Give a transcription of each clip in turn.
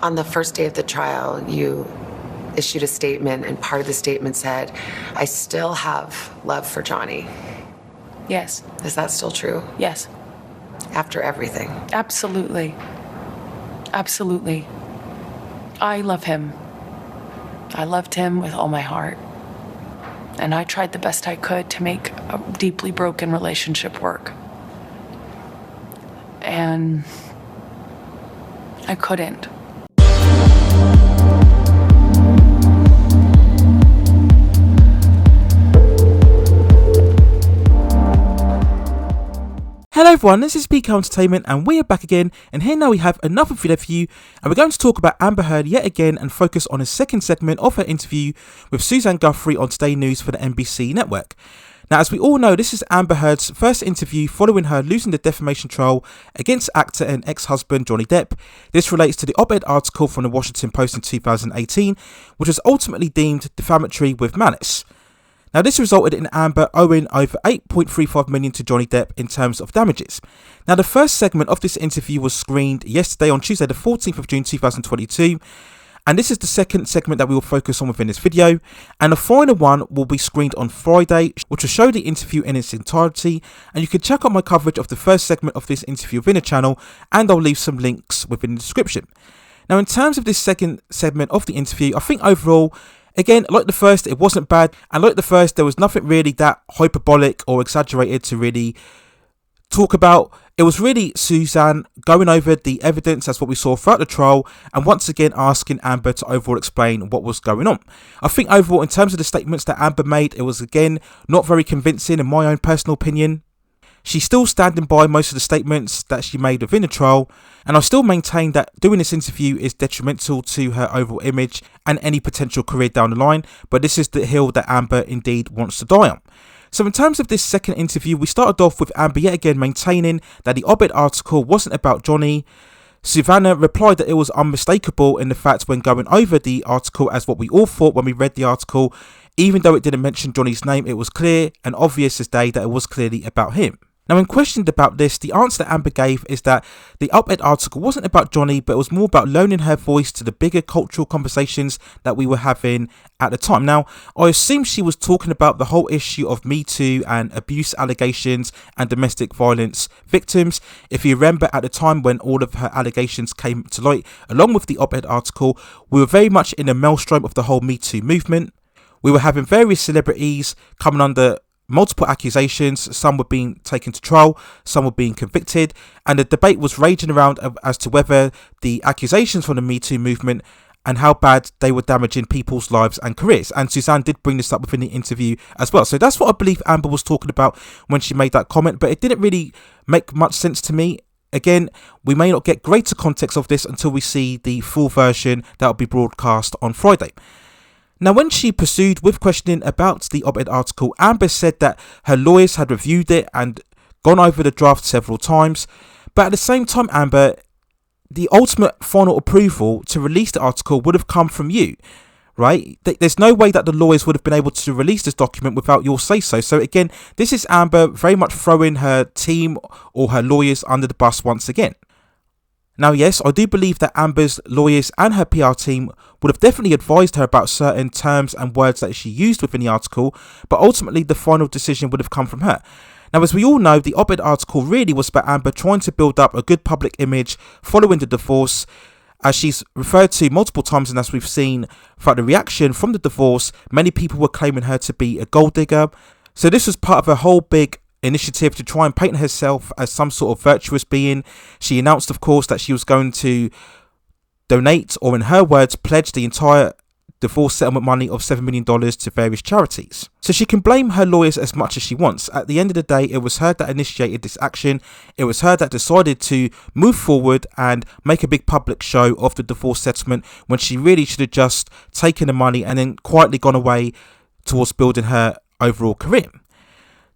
On the first day of the trial, you issued a statement, and part of the statement said, "I still have love for Johnny." Yes. Is that still true? Yes. After everything? Absolutely. Absolutely. I love him. I loved him with all my heart. And I tried the best I could to make a deeply broken relationship work. And I couldn't. Hello everyone, this is PK Entertainment and we are back again, and here now we have another video for you, and we're going to talk about Amber Heard yet again and focus on a second segment of her interview with Suzanne Guthrie on Today News for the NBC network. Now, as we all know, this is Amber Heard's first interview following her losing the defamation trial against actor and ex-husband Johnny Depp. This relates to the op-ed article from the Washington Post in 2018, which was ultimately deemed defamatory with malice. Now, this resulted in Amber owing over $8.35 million to Johnny Depp in terms of damages. Now, the first segment of this interview was screened yesterday on Tuesday, the 14th of June 2022. And this is the second segment that we will focus on within this video. And the final one will be screened on Friday, which will show the interview in its entirety. And you can check out my coverage of the first segment of this interview within the channel, and I'll leave some links within the description. Now, in terms of this second segment of the interview, I think overall, again, like the first, it wasn't bad. And like the first, there was nothing really that hyperbolic or exaggerated to really talk about. It was really Suzanne going over the evidence as what we saw throughout the trial, and once again asking Amber to overall explain what was going on. I think overall, in terms of the statements that Amber made, it was again not very convincing in my own personal opinion. She's still standing by most of the statements that she made within the trial, and I still maintain that doing this interview is detrimental to her overall image and any potential career down the line, but this is the hill that Amber indeed wants to die on. So in terms of this second interview, we started off with Amber yet again maintaining that the op-ed article wasn't about Johnny. Savannah replied that it was unmistakable in the fact when going over the article, as what we all thought when we read the article, even though it didn't mention Johnny's name, it was clear and obvious as day that it was clearly about him. Now, when questioned about this, the answer that Amber gave is that the op-ed article wasn't about Johnny, but it was more about loaning her voice to the bigger cultural conversations that we were having at the time. Now, I assume she was talking about the whole issue of Me Too and abuse allegations and domestic violence victims. If you remember, at the time when all of her allegations came to light, along with the op-ed article, we were very much in the maelstrom of the whole Me Too movement. We were having various celebrities coming under multiple accusations. Some were being taken to trial, some were being convicted, and the debate was raging around as to whether the accusations from the Me Too movement and how bad they were damaging people's lives and careers. And Suzanne did bring this up within the interview as well. So that's what I believe Amber was talking about when she made that comment, but it didn't really make much sense to me. Again, we may not get greater context of this until we see the full version that will be broadcast on Friday. Now, when she pursued with questioning about the op-ed article, Amber said that her lawyers had reviewed it and gone over the draft several times. But at the same time, Amber, the ultimate final approval to release the article would have come from you, right? There's no way that the lawyers would have been able to release this document without your say-so. So again, this is Amber very much throwing her team or her lawyers under the bus once again. Now, yes, I do believe that Amber's lawyers and her PR team would have definitely advised her about certain terms and words that she used within the article, but ultimately the final decision would have come from her. Now, as we all know, the op-ed article really was about Amber trying to build up a good public image following the divorce, as she's referred to multiple times, and as we've seen throughout the reaction from the divorce, many people were claiming her to be a gold digger. So this was part of a whole big initiative to try and paint herself as some sort of virtuous being. She announced, of course, that she was going to donate, or in her words, pledge the entire divorce settlement money of $7 million to various charities. So she can blame her lawyers as much as she wants. At the end of the day, it was her that initiated this action. It was her that decided to move forward and make a big public show of the divorce settlement, when she really should have just taken the money and then quietly gone away towards building her overall career.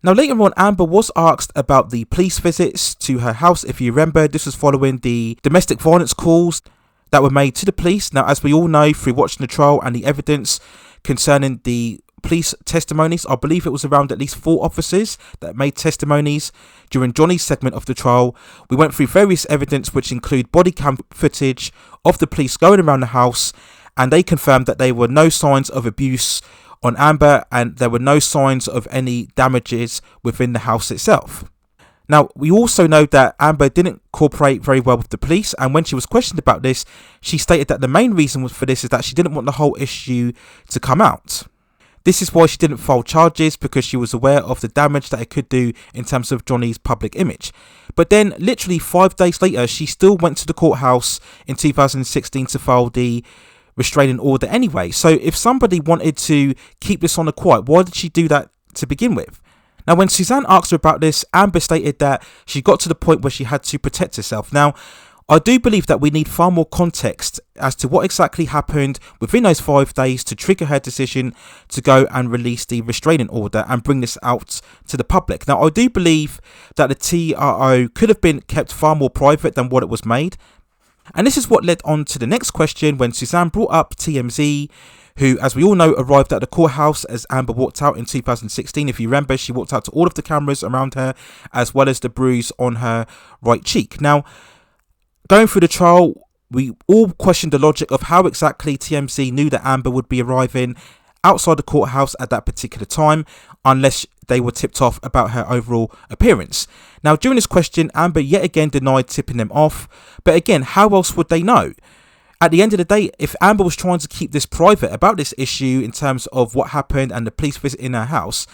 Now, later on, Amber was asked about the police visits to her house. If you remember, this was following the domestic violence calls that were made to the police. Now, as we all know through watching the trial and the evidence concerning the police testimonies. I believe it was around at least 4 officers that made testimonies during Johnny's segment of the trial. We went through various evidence which include body cam footage of the police going around the house, and they confirmed that there were no signs of abuse on Amber and there were no signs of any damages within the house itself. Now, we also know that Amber didn't cooperate very well with the police, and when she was questioned about this, she stated that the main reason for this is that she didn't want the whole issue to come out. This is why she didn't file charges, because she was aware of the damage that it could do in terms of Johnny's public image. But then, literally 5 days later, she still went to the courthouse in 2016 to file the restraining order anyway. So if somebody wanted to keep this on the quiet, why did she do that to begin with? Now, when Suzanne asked her about this, Amber stated that she got to the point where she had to protect herself. Now, I do believe that we need far more context as to what exactly happened within those 5 days to trigger her decision to go and release the restraining order and bring this out to the public. Now, I do believe that the TRO could have been kept far more private than what it was made. And this is what led on to the next question when Suzanne brought up TMZ, who, as we all know, arrived at the courthouse as Amber walked out in 2016. If you remember, she walked out to all of the cameras around her, as well as the bruise on her right cheek. Now, going through the trial, we all questioned the logic of how exactly TMZ knew that Amber would be arriving outside the courthouse at that particular time, unless they were tipped off about her overall appearance. Now, during this question, Amber yet again denied tipping them off. But again, how else would they know? At the end of the day, if Amber was trying to keep this private about this issue in terms of what happened and the police visit in her house,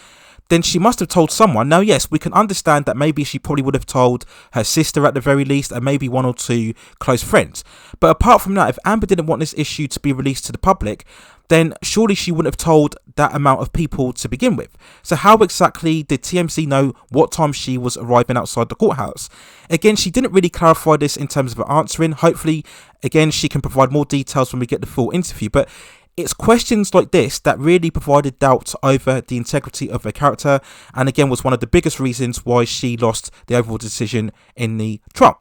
then she must have told someone. Now, yes, we can understand that maybe she probably would have told her sister at the very least, and maybe 1 or 2 close friends. But apart from that, if Amber didn't want this issue to be released to the public, then surely she wouldn't have told that amount of people to begin with. So how exactly did TMZ know what time she was arriving outside the courthouse? Again, she didn't really clarify this in terms of her answering. Hopefully, again, she can provide more details when we get the full interview. But it's questions like this that really provided doubt over the integrity of her character, and again was one of the biggest reasons why she lost the overall decision in the trial.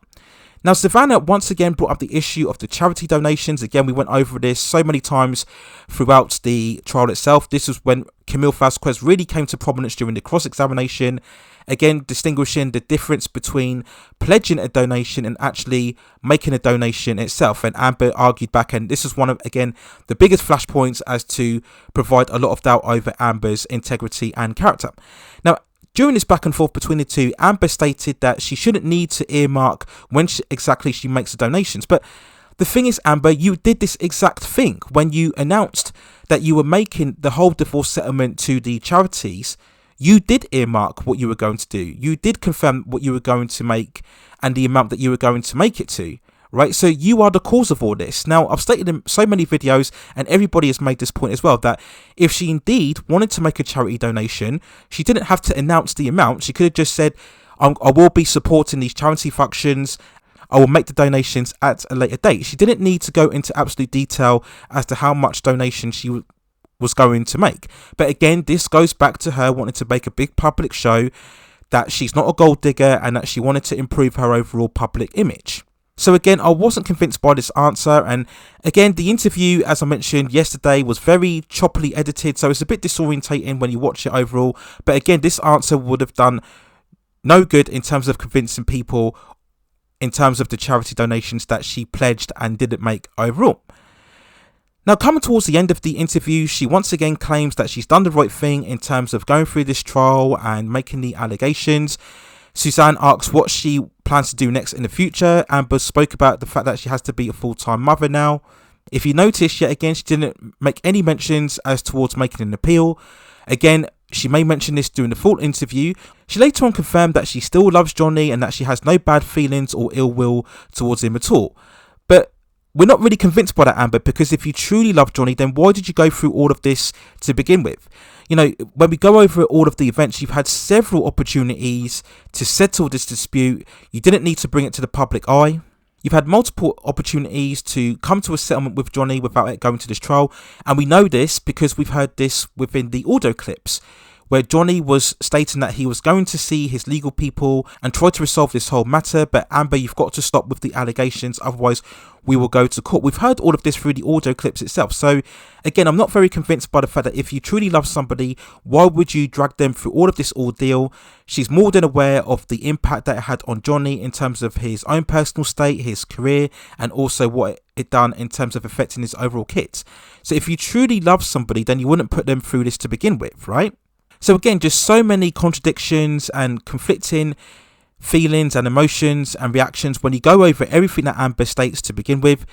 Now, Savannah once again brought up the issue of the charity donations. Again, we went over this so many times throughout the trial itself. This is when Camille Vasquez really came to prominence during the cross-examination. Again, distinguishing the difference between pledging a donation and actually making a donation itself. And Amber argued back, and this is one of, again, the biggest flashpoints as to provide a lot of doubt over Amber's integrity and character. Now, during this back and forth between the two, Amber stated that she shouldn't need to earmark when exactly she makes the donations. But the thing is, Amber, you did this exact thing when you announced that you were making the whole divorce settlement to the charities. You did earmark what you were going to do. You did confirm what you were going to make and the amount that you were going to make it to. Right, so you are the cause of all this. Now, I've stated in so many videos, and everybody has made this point as well, that if she indeed wanted to make a charity donation, she didn't have to announce the amount. She could have just said, I will be supporting these charity functions. I will make the donations at a later date. She didn't need to go into absolute detail as to how much donation she was going to make. But again, this goes back to her wanting to make a big public show that she's not a gold digger and that she wanted to improve her overall public image. So again, I wasn't convinced by this answer, and again, the interview, as I mentioned yesterday, was very choppily edited, so it's a bit disorientating when you watch it overall. But again, this answer would have done no good in terms of convincing people in terms of the charity donations that she pledged and didn't make overall. Now, coming towards the end of the interview, she once again claims that she's done the right thing in terms of going through this trial and making the allegations. Suzanne asks what she plans to do next in the future. Amber spoke about the fact that she has to be a full-time mother now. If you notice, yet again, she didn't make any mentions as towards making an appeal. Again, she may mention this during the full interview. She later on confirmed that she still loves Johnny and that she has no bad feelings or ill will towards him at all. But we're not really convinced by that, Amber, because if you truly love Johnny, then why did you go through all of this to begin with? You know, when we go over all of the events, you've had several opportunities to settle this dispute. You didn't need to bring it to the public eye. You've had multiple opportunities to come to a settlement with Johnny without it going to this trial. And we know this because we've heard this within the audio clips. where Johnny was stating that he was going to see his legal people and try to resolve this whole matter, but Amber, you've got to stop with the allegations, otherwise we will go to court. We've heard all of this through the audio clips itself. So again, I'm not very convinced by the fact that if you truly love somebody, why would you drag them through all of this ordeal? She's more than aware of the impact that it had on Johnny in terms of his own personal state, his career, and also what it done in terms of affecting his overall kit. So if you truly love somebody, then you wouldn't put them through this to begin with, right? So again, just so many contradictions and conflicting feelings and emotions and reactions when you go over everything that Amber states to begin with.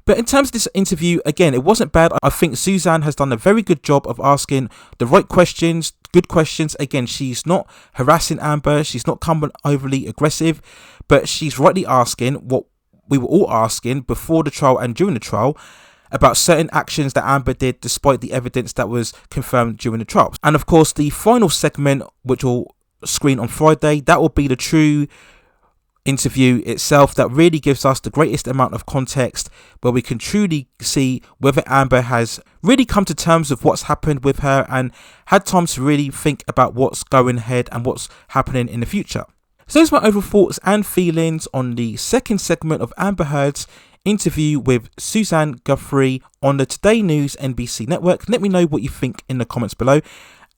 But in terms of this interview, again, it wasn't bad. I think Suzanne has done a very good job of asking the right questions, good questions. Again, she's not harassing Amber, she's not coming overly aggressive, but she's rightly asking what we were all asking before the trial and during the trial about certain actions that Amber did despite the evidence that was confirmed during the trial. And of course, the final segment, which will screen on Friday, that will be the true interview itself that really gives us the greatest amount of context, where we can truly see whether Amber has really come to terms with what's happened with her and had time to really think about what's going ahead and what's happening in the future. So those are my overall thoughts and feelings on the second segment of Amber Heard's interview with Suzanne Guthrie on the Today News NBC network. Let me know what you think in the comments below.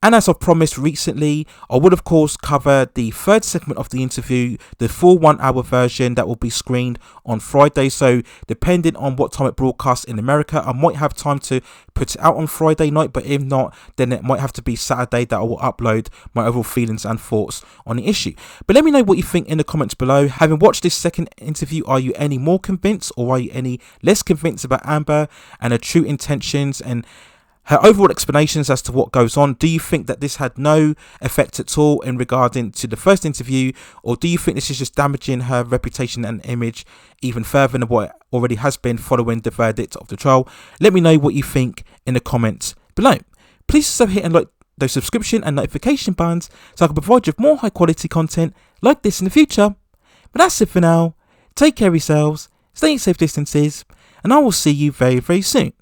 And as I promised recently, I would of course cover the third segment of the interview, the full 1 hour version that will be screened on Friday. So depending on what time it broadcasts in America, I might have time to put it out on Friday night, but if not, then it might have to be Saturday that I will upload my overall feelings and thoughts on the issue. But let me know what you think in the comments below. Having watched this second interview, are you any more convinced or are you any less convinced about Amber and her true intentions and her overall explanations as to what goes on? Do you think that this had no effect at all in regarding to the first interview, or do you think this is just damaging her reputation and image even further than what it already has been following the verdict of the trial? Let me know what you think in the comments below. Please also hit and like those subscription and notification buttons so I can provide you with more high quality content like this in the future. But that's it for now. Take care of yourselves, stay at safe distances, and I will see you very, very soon.